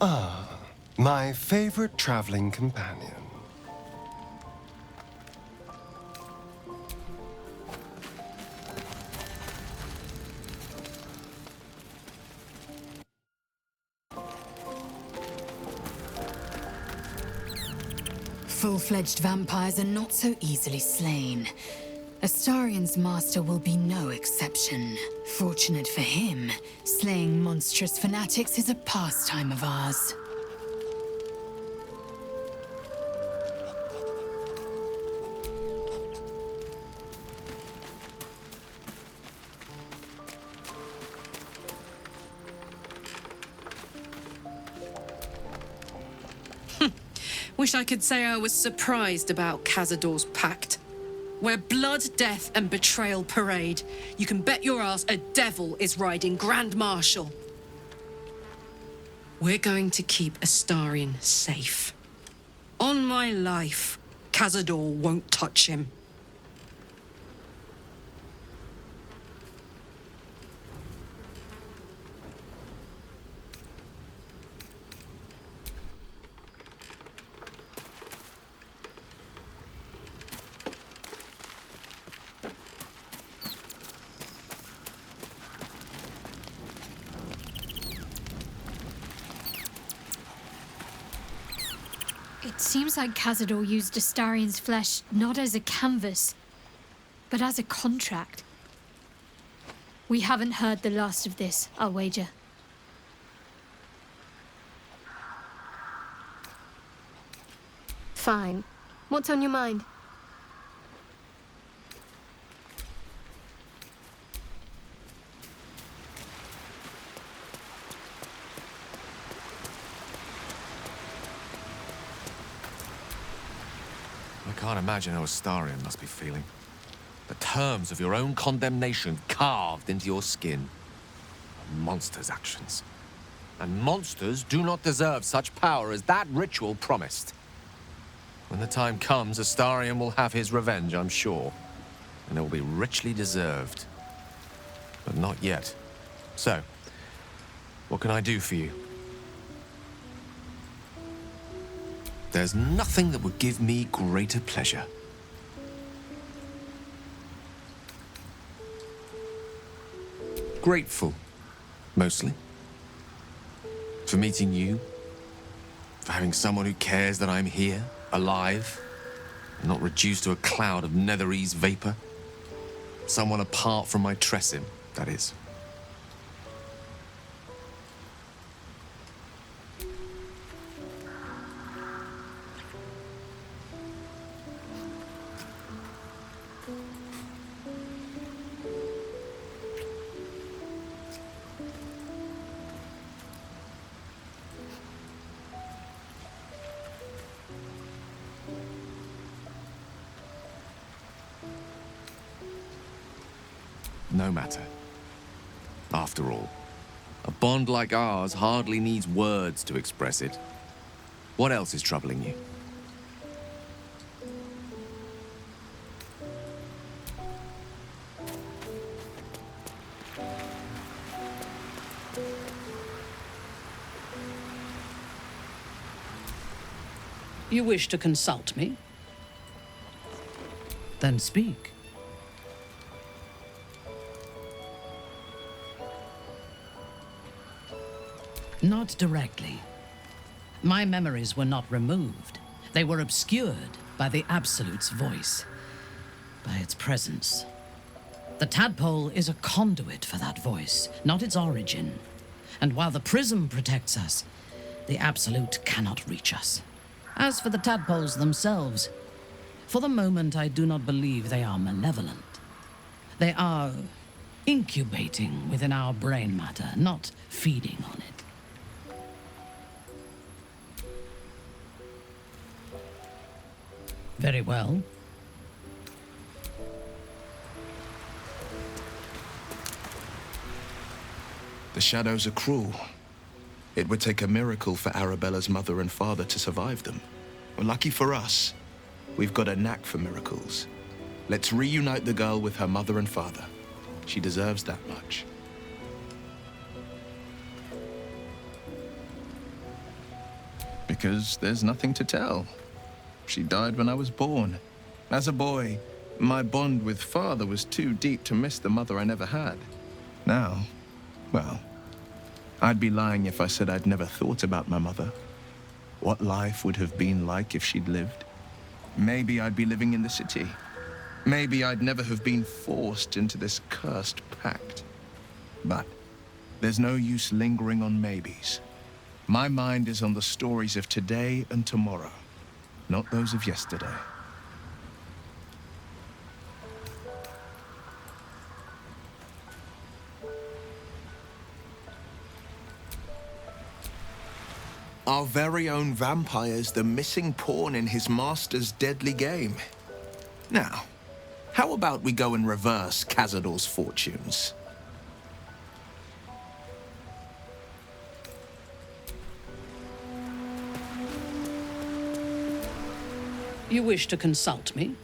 My favorite traveling companion. Full-fledged vampires are not so easily slain. Astarion's master will be no exception. Fortunate for him, slaying monstrous fanatics is a pastime of ours. Wish I could say I was surprised about Cazador's pact. Where blood, death, and betrayal parade, you can bet your ass a devil is riding Grand Marshal. We're going to keep Astarion safe. On my life, Cazador won't touch him. It seems like Cazador used Astarion's flesh not as a canvas, but as a contract. We haven't heard the last of this, I'll wager. Fine. What's on your mind? I can't imagine how Astarion must be feeling. The terms of your own condemnation carved into your skin. A monster's actions. And monsters do not deserve such power as that ritual promised. When the time comes, Astarion will have his revenge, I'm sure. And it will be richly deserved. But not yet. So, what can I do for you? There's nothing that would give me greater pleasure. Grateful, mostly. For meeting you. For having someone who cares that I'm here, alive, and not reduced to a cloud of Netherese vapor. Someone apart from my Tressim, that is. No matter. After all, a bond like ours hardly needs words to express it. What else is troubling you? You wish to consult me? Then speak. Not directly. My memories were not removed. They were obscured by the Absolute's voice, by its presence. The tadpole is a conduit for that voice, not its origin. And while the prism protects us, the Absolute cannot reach us. As for the tadpoles themselves, for the moment I do not believe they are malevolent. They are incubating within our brain matter, not feeding on it. Very well. The shadows are cruel. It would take a miracle for Arabella's mother and father to survive them. Well, lucky for us, we've got a knack for miracles. Let's reunite the girl with her mother and father. She deserves that much. Because there's nothing to tell. She died when I was born. As a boy, my bond with father was too deep to miss the mother I never had. Now, well, I'd be lying if I said I'd never thought about my mother. What life would have been like if she'd lived. Maybe I'd be living in the city. Maybe I'd never have been forced into this cursed pact. But there's no use lingering on maybes. My mind is on the stories of today and tomorrow, not those of yesterday. Our very own vampire's the missing pawn in his master's deadly game. Now, how about we go and reverse Cazador's fortunes? You wish to consult me?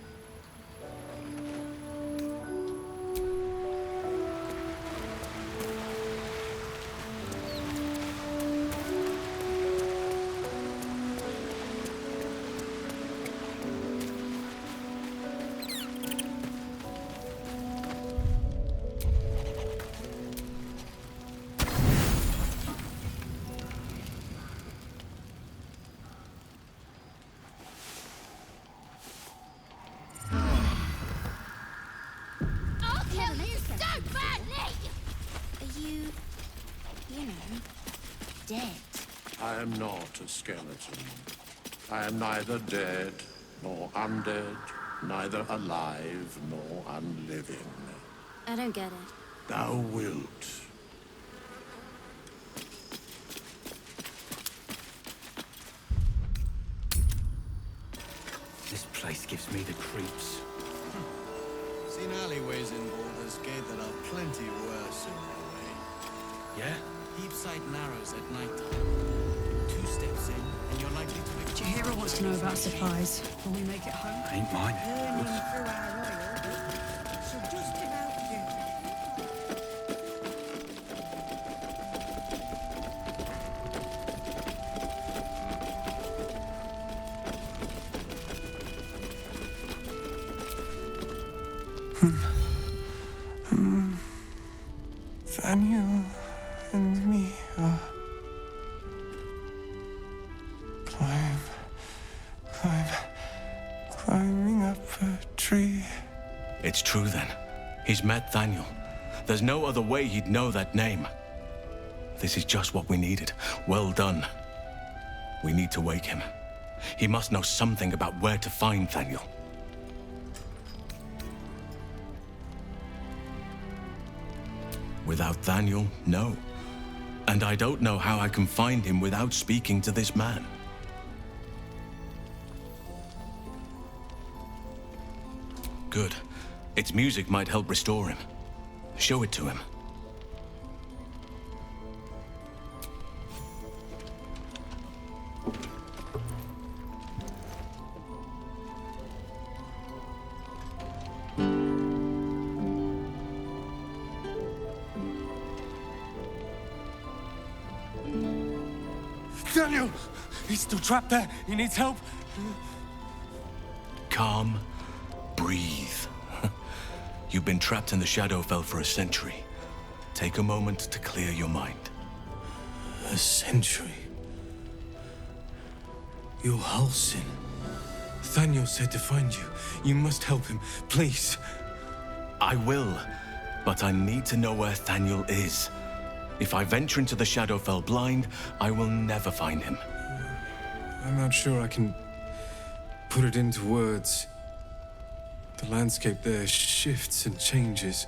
I am not a skeleton. I am neither dead nor undead, neither alive nor unliving. I don't get it. Thou wilt. This place gives me the creeps. Seen alleyways in Baldur's Gate that are plenty worse in their way. Yeah? Heapside narrows at night time. 2 steps in, and you're likely to make... Chihiro wants to know about supplies. Will we make it home? Ain't mine. Daniel and me are climbing up a tree. It's true then. He's met Daniel. There's no other way he'd know that name. This is just what we needed. Well done. We need to wake him. He must know something about where to find Daniel. Without Daniel, no. And I don't know how I can find him without speaking to this man. Good. Its music might help restore him. Show it to him. Daniel! He's still trapped there. He needs help. Calm. Breathe. You've been trapped in the Shadowfell for a century. Take a moment to clear your mind. A century? You're Halsin. Daniel said to find you. You must help him, please. I will, but I need to know where Daniel is. If I venture into the Shadowfell blind, I will never find him. I'm not sure I can put it into words. The landscape there shifts and changes.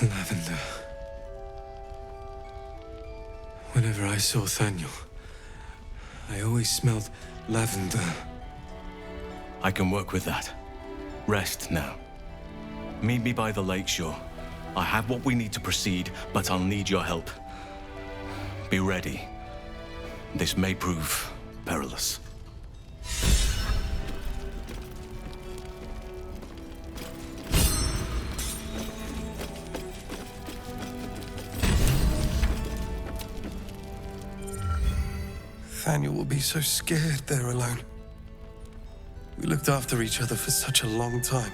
Lavender. Whenever I saw Daniel, I always smelled lavender. I can work with that. Rest now. Meet me by the lakeshore. I have what we need to proceed, but I'll need your help. Be ready. This may prove perilous. Nathaniel will be so scared there alone. We looked after each other for such a long time.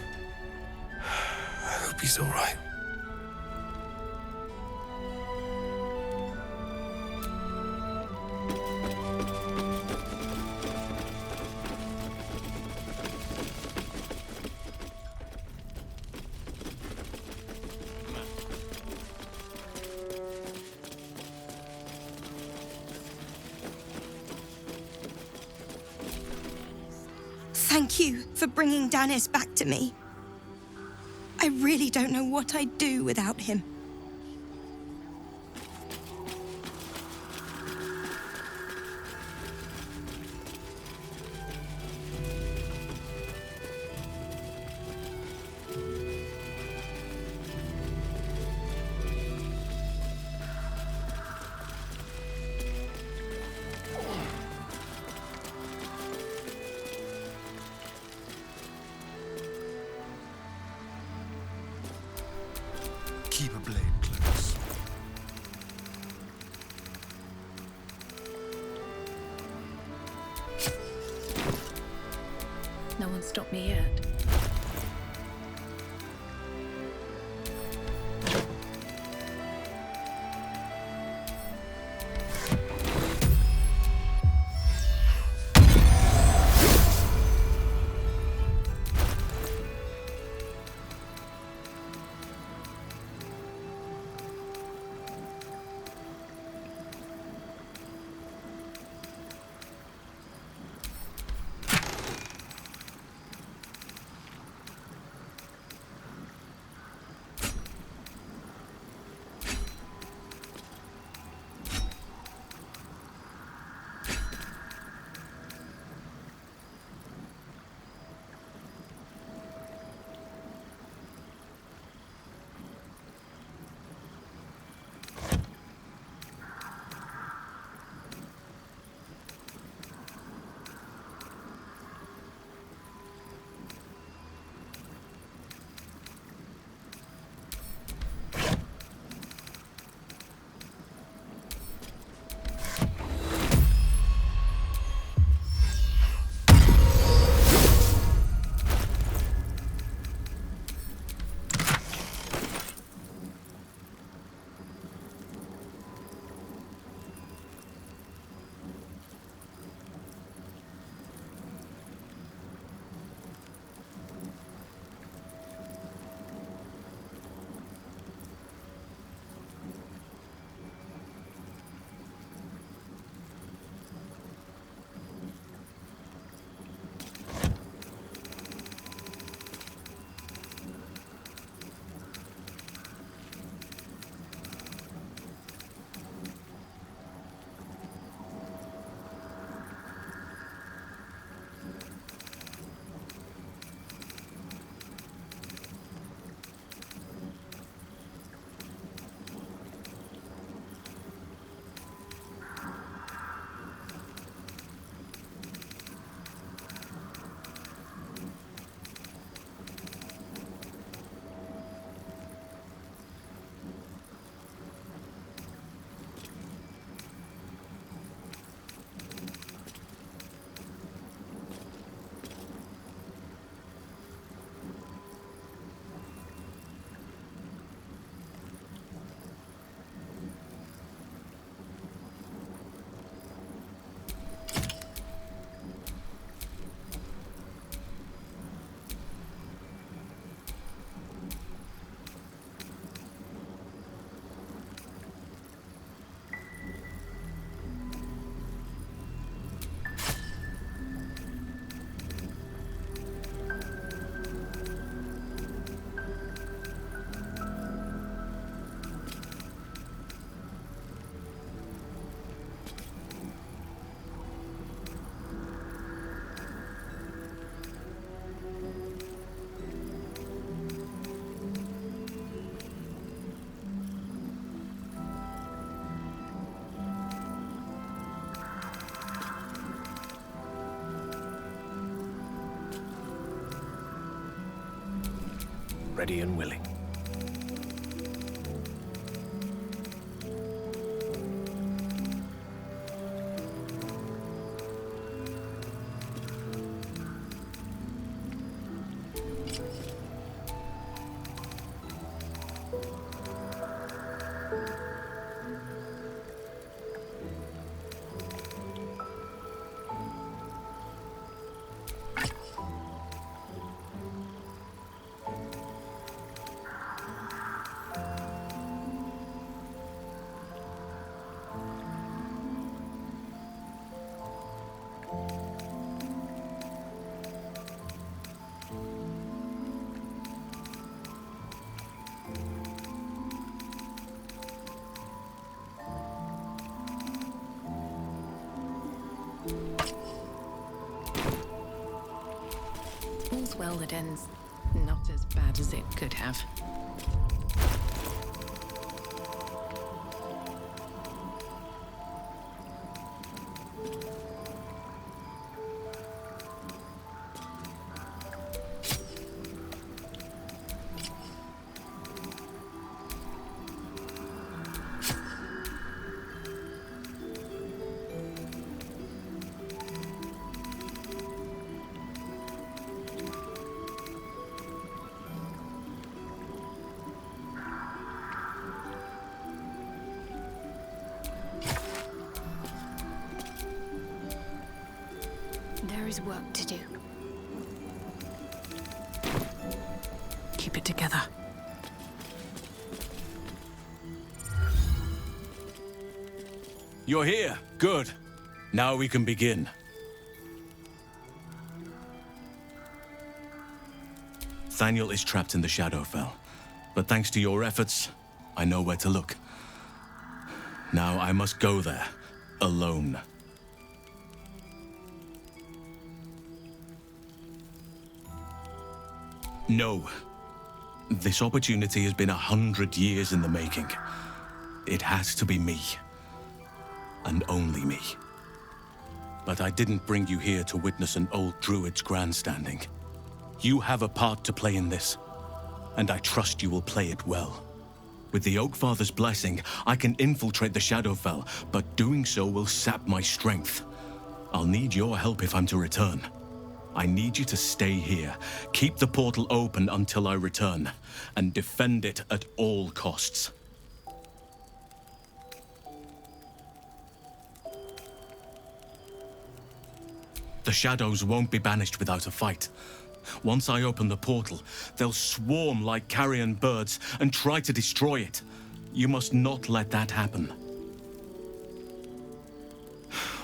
I hope he's all right. Thank you for bringing Danis back to me. I really don't know what I'd do without him. Keep a blade close. No one stopped me yet. Ready and willing. all's well that ends not as bad as it could have. There is work to do. Keep it together. You're here. Good. Now we can begin. Thaniel is trapped in the Shadowfell, but thanks to your efforts, I know where to look. Now I must go there, alone. No. This opportunity has been 100 years in the making. It has to be me. And only me. But I didn't bring you here to witness an old druid's grandstanding. You have a part to play in this, and I trust you will play it well. With the Oakfather's blessing, I can infiltrate the Shadowfell, but doing so will sap my strength. I'll need your help if I'm to return. I need you to stay here, keep the portal open until I return, and defend it at all costs. The shadows won't be banished without a fight. Once I open the portal, they'll swarm like carrion birds and try to destroy it. You must not let that happen.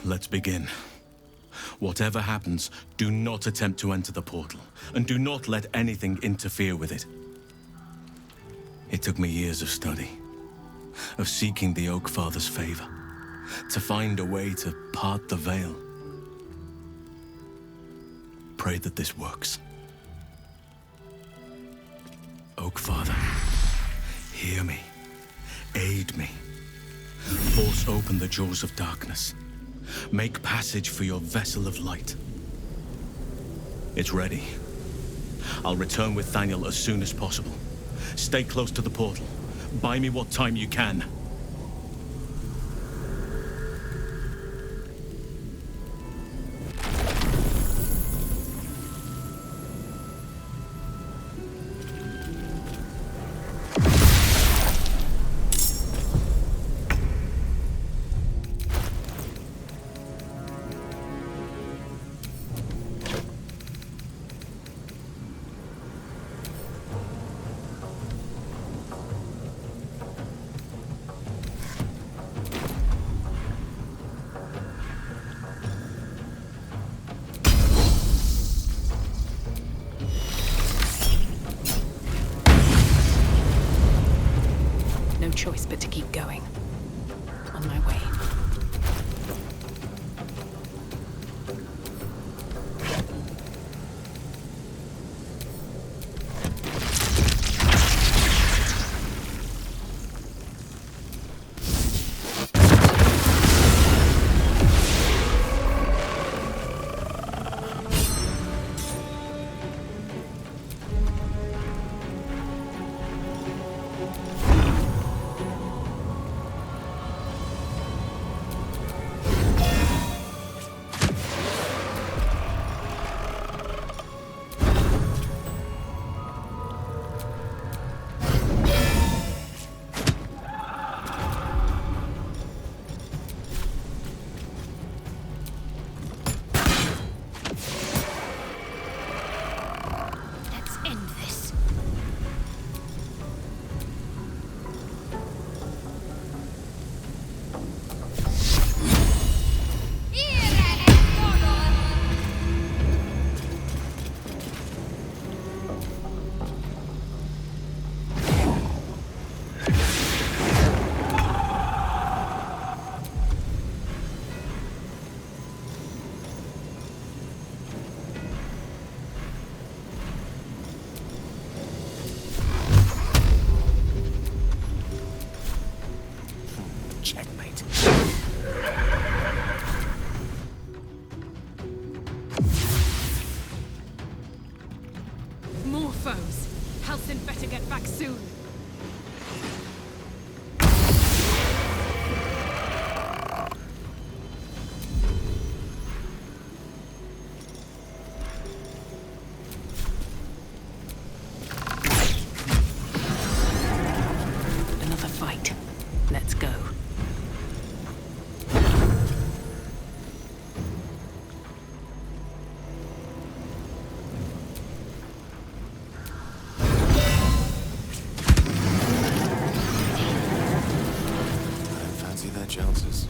Let's begin. Whatever happens, do not attempt to enter the portal, and do not let anything interfere with it. It took me years of study, of seeking the Oakfather's favor, to find a way to part the veil. Pray that this works. Oakfather, hear me, aid me, force open the jaws of darkness. Make passage for your vessel of light. It's ready. I'll return with Thaniel as soon as possible. Stay close to the portal. Buy me what time you can. No choice but to keep going. On my way. foes. Halsin better get back soon. Another fight. Let's go. Fancy their chances.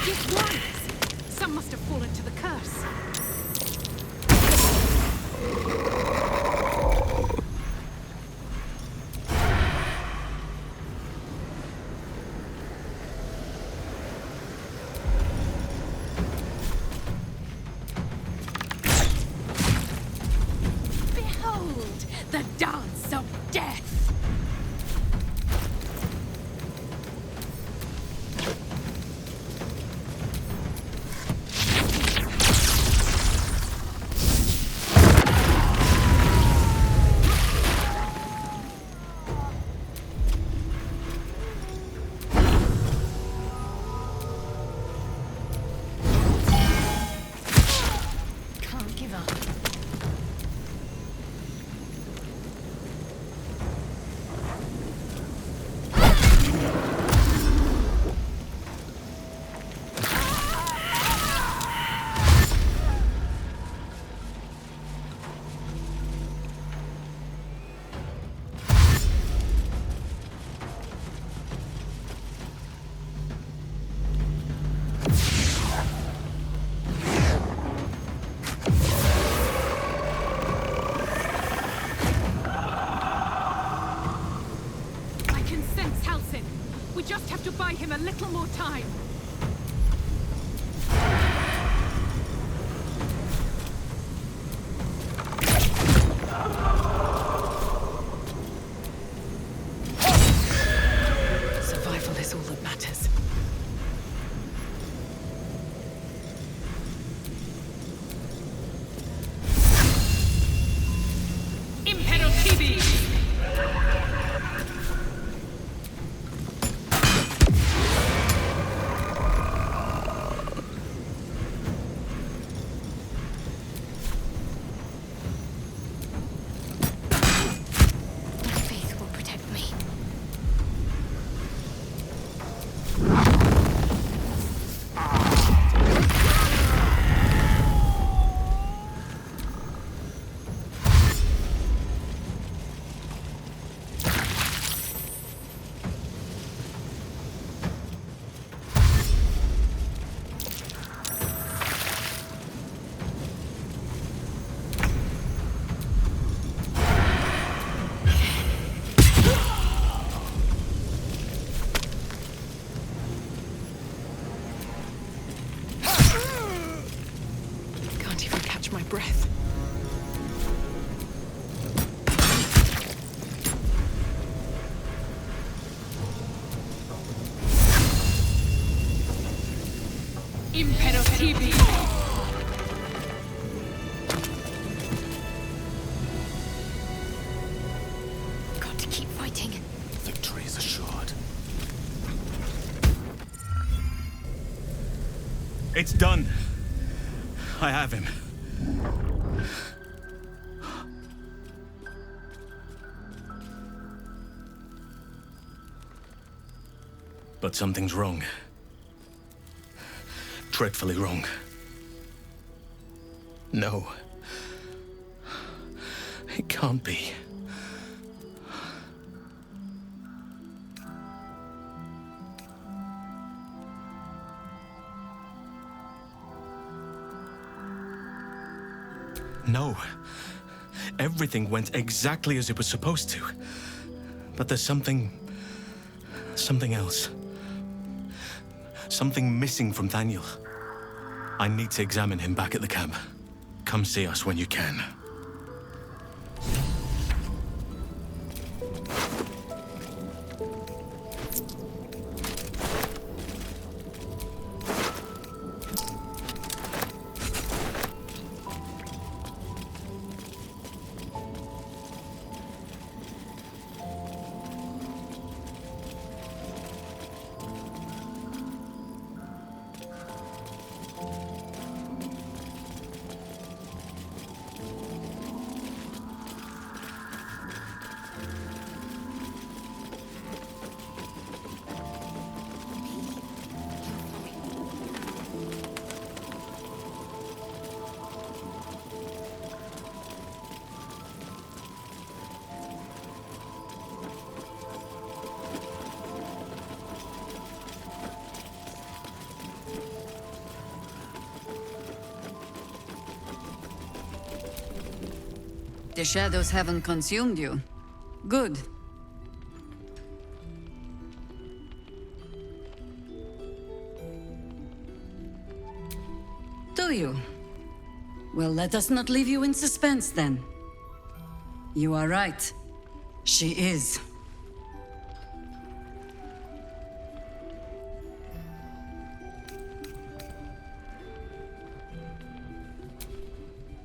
These warriors! Some must have fallen to the curse. Behold, the dance of death! Can't give up. I can sense Halsin. We just have to buy him a little more time. Survival is all that matters. Imperativi! My faith will protect me. Can't even catch my breath. Imperativi! Got to keep fighting. Victory is assured. It's done. I have him. But something's wrong. dreadfully wrong. No. It can't be. No. Everything went exactly as it was supposed to. But there's something else. Something missing from Daniel. I need to examine him back at the camp. Come see us when you can. The shadows haven't consumed you. Good. Do you? Well, let us not leave you in suspense then. You are right. She is.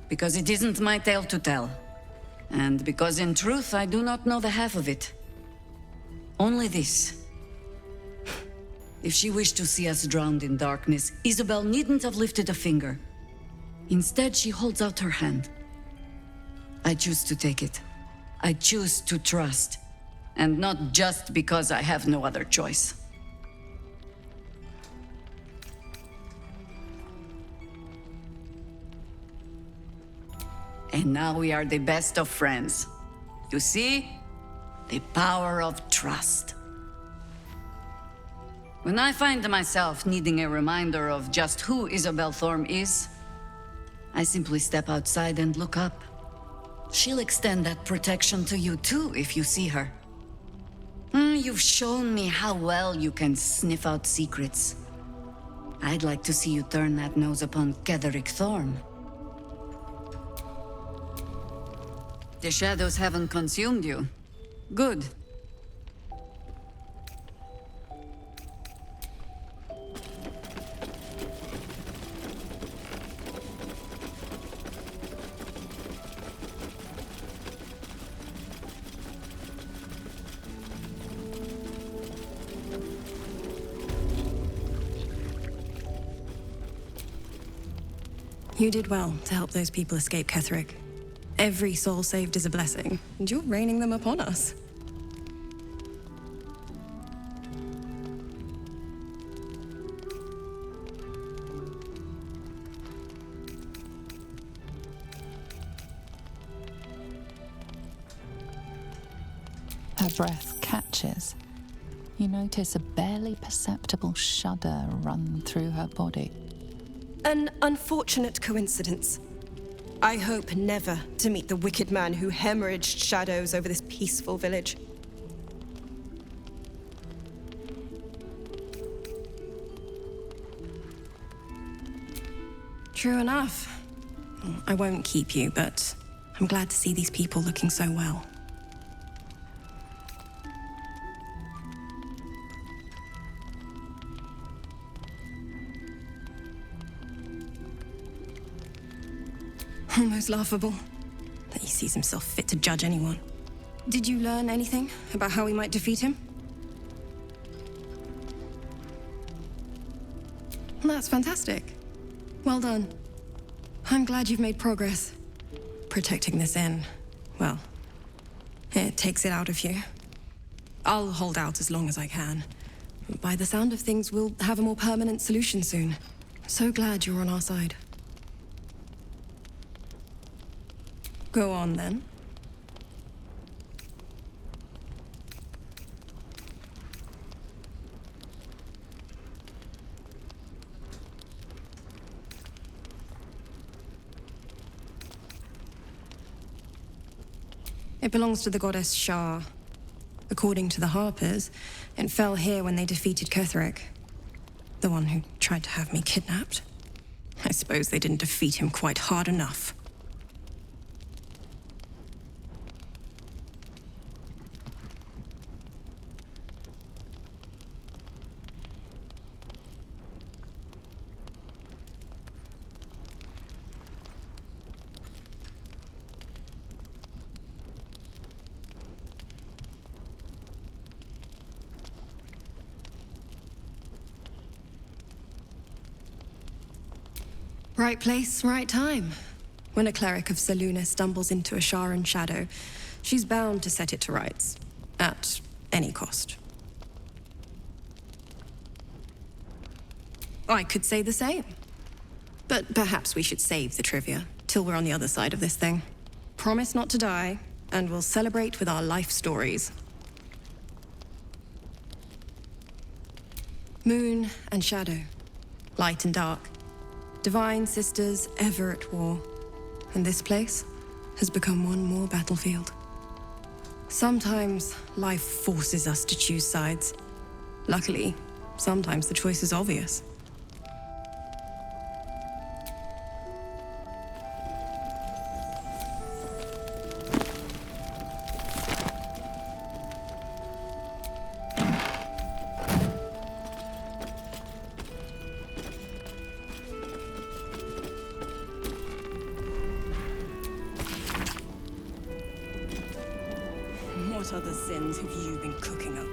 Because it isn't my tale to tell. And because in truth, I do not know the half of it. Only this. If she wished to see us drowned in darkness, Isabel needn't have lifted a finger. Instead, she holds out her hand. I choose to take it. I choose to trust. And not just because I have no other choice. And now we are the best of friends. You see? The power of trust. When I find myself needing a reminder of just who Isabel Thorm is, I simply step outside and look up. She'll extend that protection to you too if you see her. You've shown me how well you can sniff out secrets. I'd like to see you turn that nose upon Ketheric Thorm. The shadows haven't consumed you. Good. You did well to help those people escape Ketheric. Every soul saved is a blessing, and you're raining them upon us. Her breath catches. You notice a barely perceptible shudder run through her body. An unfortunate coincidence. I hope never to meet the wicked man who hemorrhaged shadows over this peaceful village. True enough. I won't keep you, but I'm glad to see these people looking so well. Almost laughable that he sees himself fit to judge anyone. Did you learn anything about how we might defeat him? That's fantastic. Well done. I'm glad you've made progress. Protecting this inn, well, it takes it out of you. I'll hold out as long as I can. By the sound of things, we'll have a more permanent solution soon. So glad you're on our side. Go on, then. It belongs to the goddess Shah. According to the Harpers, it fell here when they defeated Ketheric, the one who tried to have me kidnapped. I suppose they didn't defeat him quite hard enough. Right place, right time. When a cleric of Selûne stumbles into a Sharan shadow, she's bound to set it to rights. At any cost. I could say the same. But perhaps we should save the trivia till we're on the other side of this thing. Promise not to die, and we'll celebrate with our life stories. Moon and shadow. Light and dark. Divine sisters ever at war, and this place has become one more battlefield. Sometimes life forces us to choose sides. Luckily, sometimes the choice is obvious. What other sins have you been cooking up?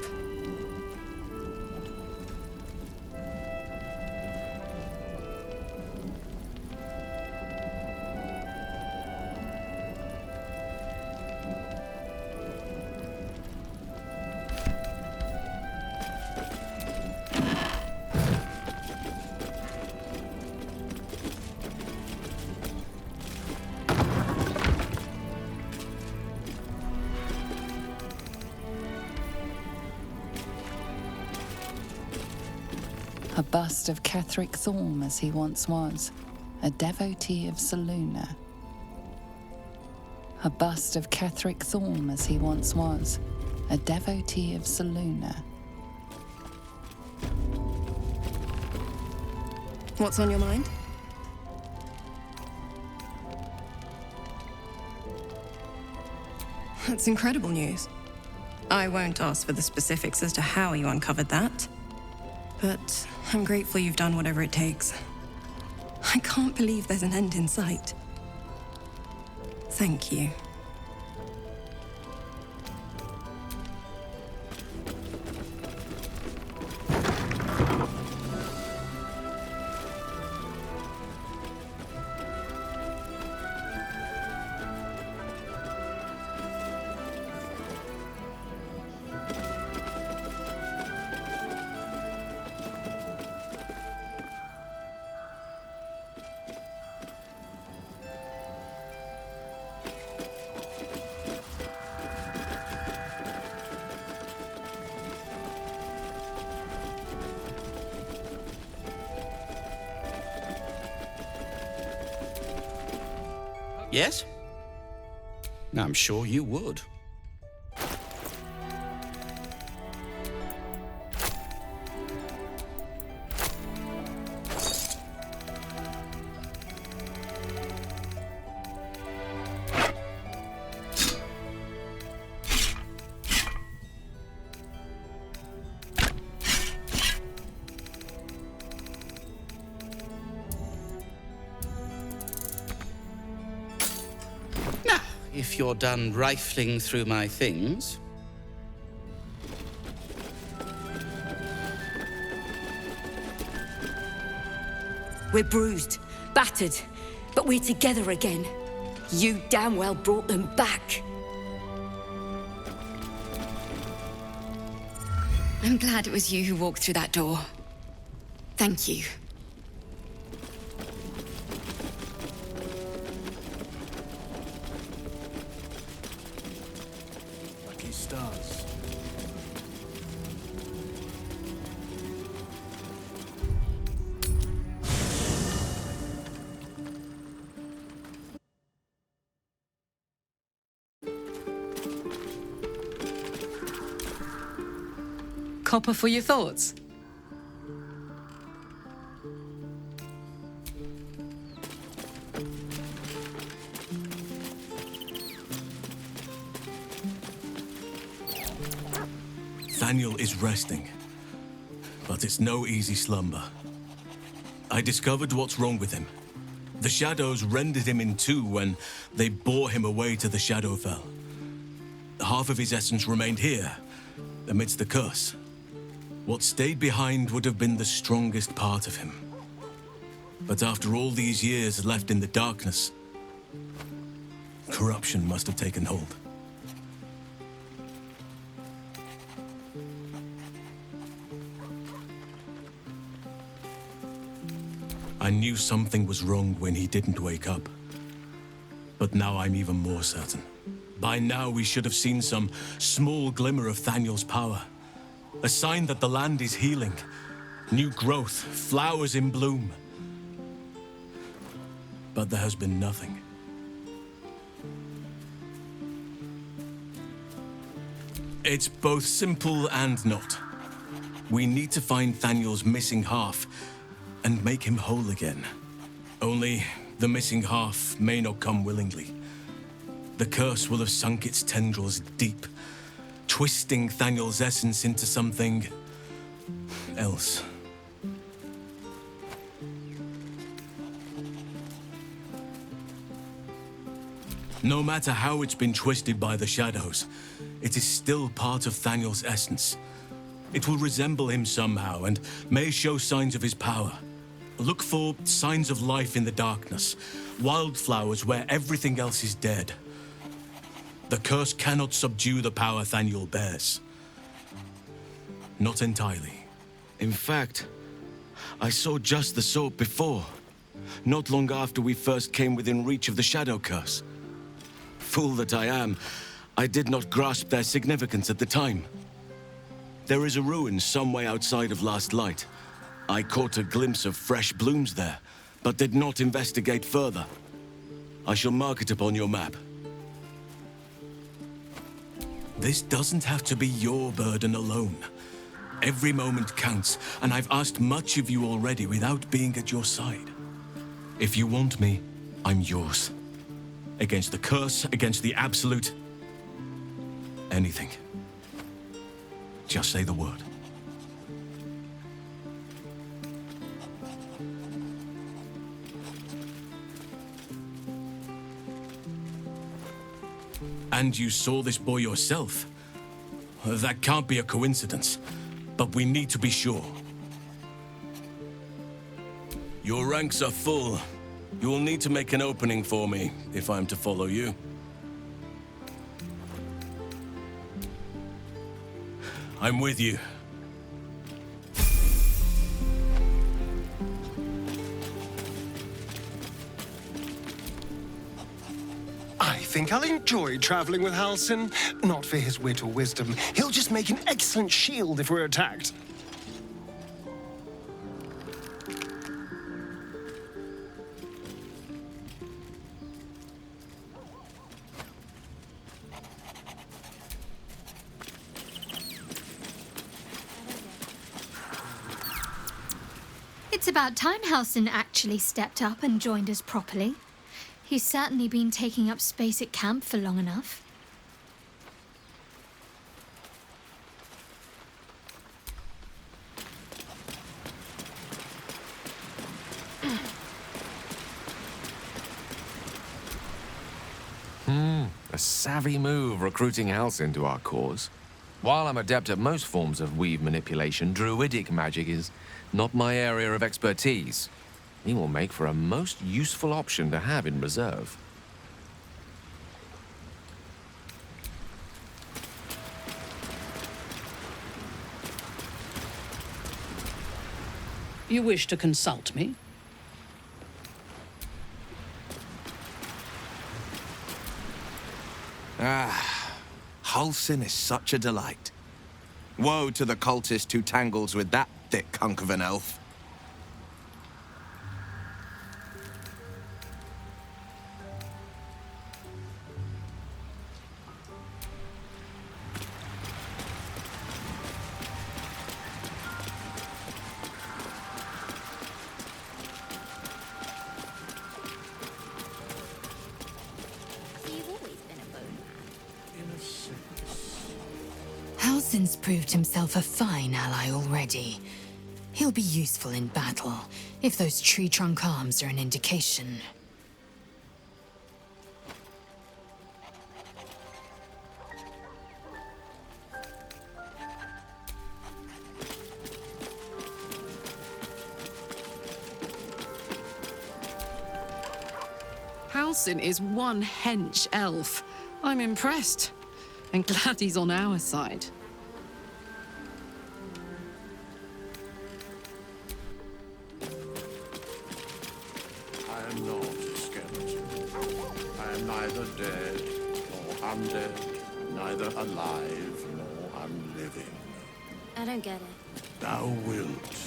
A bust of Ketheric Thorm as he once was, a devotee of Selûne. A bust of Ketheric Thorm as he once was, a devotee of Selûne. What's on your mind? That's incredible news. I won't ask for the specifics as to how you uncovered that. But I'm grateful you've done whatever it takes. I can't believe there's an end in sight. Thank you. Yes? I'm sure you would. If you're done rifling through my things. We're bruised, battered, but we're together again. You damn well brought them back. I'm glad it was you who walked through that door. Thank you. copper for your thoughts? Thaniel is resting, but it's no easy slumber. I discovered what's wrong with him. The shadows rendered him in two when they bore him away to the Shadowfell. Half of his essence remained here, amidst the curse. What stayed behind would have been the strongest part of him. But after all these years left in the darkness, corruption must have taken hold. I knew something was wrong when he didn't wake up. But now I'm even more certain. By now we should have seen some small glimmer of Thaniel's power. A sign that the land is healing. New growth, flowers in bloom. But there has been nothing. It's both simple and not. We need to find Thaniel's missing half and make him whole again. Only the missing half may not come willingly. The curse will have sunk its tendrils deep, twisting Thaniel's essence into something else. No matter how it's been twisted by the shadows, it is still part of Thaniel's essence. It will resemble him somehow and may show signs of his power. Look for signs of life in the darkness, wildflowers where everything else is dead. The curse cannot subdue the power Thaniel bears. Not entirely. In fact, I saw just the sort before, not long after we first came within reach of the Shadow Curse. Fool that I am, I did not grasp their significance at the time. There is a ruin some way outside of Last Light. I caught a glimpse of fresh blooms there, but did not investigate further. I shall mark it upon your map. This doesn't have to be your burden alone. Every moment counts, and I've asked much of you already without being at your side. If you want me, I'm yours. Against the curse, against the absolute. Anything. Just say the word. And you saw this boy yourself. That can't be a coincidence, but we need to be sure. Your ranks are full. You will need to make an opening for me if I'm to follow you. I'm with you. I think I'll enjoy traveling with Halsin. Not for his wit or wisdom. He'll just make an excellent shield if we're attacked. It's about time Halsin actually stepped up and joined us properly. He's certainly been taking up space at camp for long enough. A savvy move recruiting Halsin to our cause. While I'm adept at most forms of weave manipulation, druidic magic is not my area of expertise. He will make for a most useful option to have in reserve. You wish to consult me? Halsin is such a delight. Woe to the cultist who tangles with that thick hunk of an elf. Halsin's proved himself a fine ally already. He'll be useful in battle, if those tree trunk arms are an indication. Halsin is one hench elf. I'm impressed. And glad he's on our side. I am not a skeleton. I am neither dead nor undead, neither alive nor unliving. I don't get it. Thou wilt.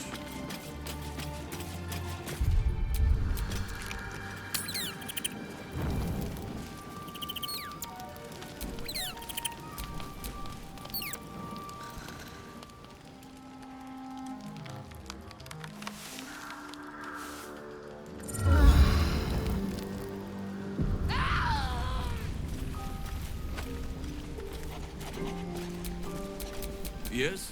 Yes?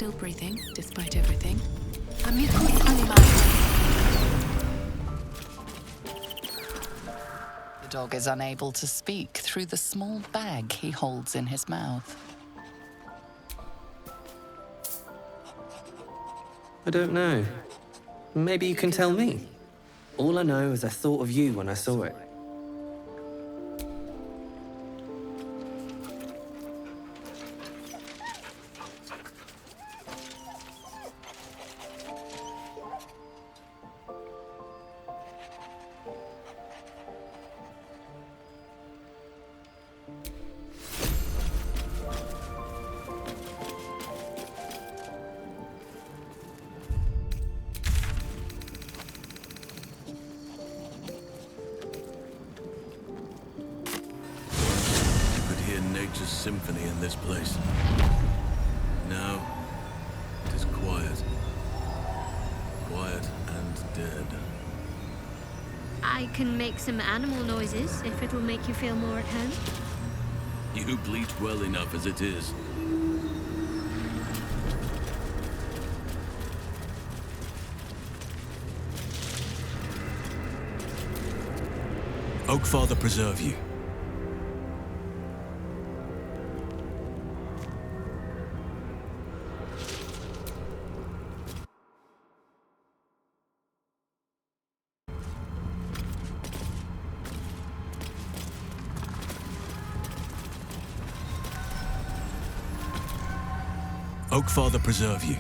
Still breathing, despite everything. Amicus animae. The dog is unable to speak through the small bag he holds in his mouth. I don't know. Maybe you can tell me. All I know is I thought of you when I saw it. Nature's symphony in this place. Now, it is quiet. Quiet and dead. I can make some animal noises if it'll make you feel more at home. You bleat well enough as it is. Oakfather preserve you. Oakfather preserve you.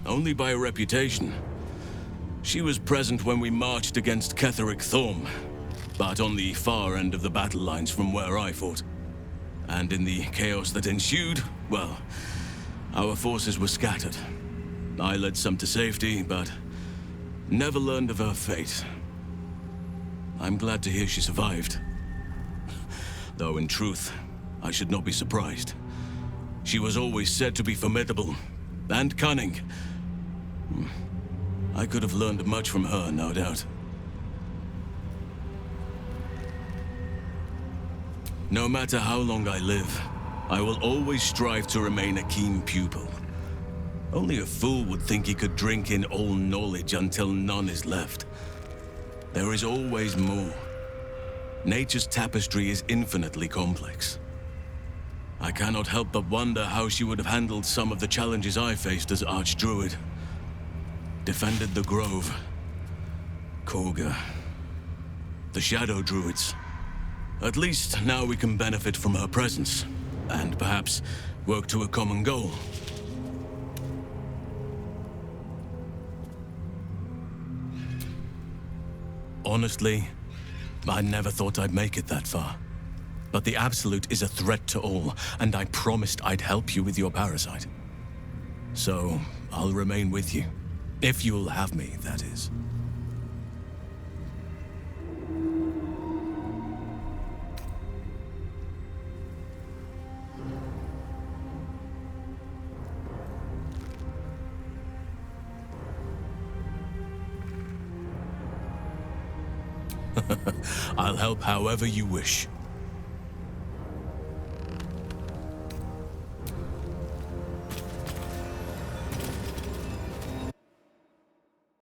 Only by reputation. She was present when we marched against Ketheric Thorm, but on the far end of the battle lines from where I fought. And in the chaos that ensued, well, our forces were scattered. I led some to safety, but never learned of her fate. I'm glad to hear she survived. Though in truth, I should not be surprised. She was always said to be formidable and cunning. I could have learned much from her, no doubt. No matter how long I live, I will always strive to remain a keen pupil. Only a fool would think he could drink in all knowledge until none is left. There is always more. Nature's tapestry is infinitely complex. I cannot help but wonder how she would have handled some of the challenges I faced as Archdruid. Defended the Grove, Korga, the Shadow Druids. At least now we can benefit from her presence, and perhaps work to a common goal. Honestly, I never thought I'd make it that far. But the Absolute is a threat to all, and I promised I'd help you with your parasite. So, I'll remain with you. If you'll have me, that is. I'll help however you wish.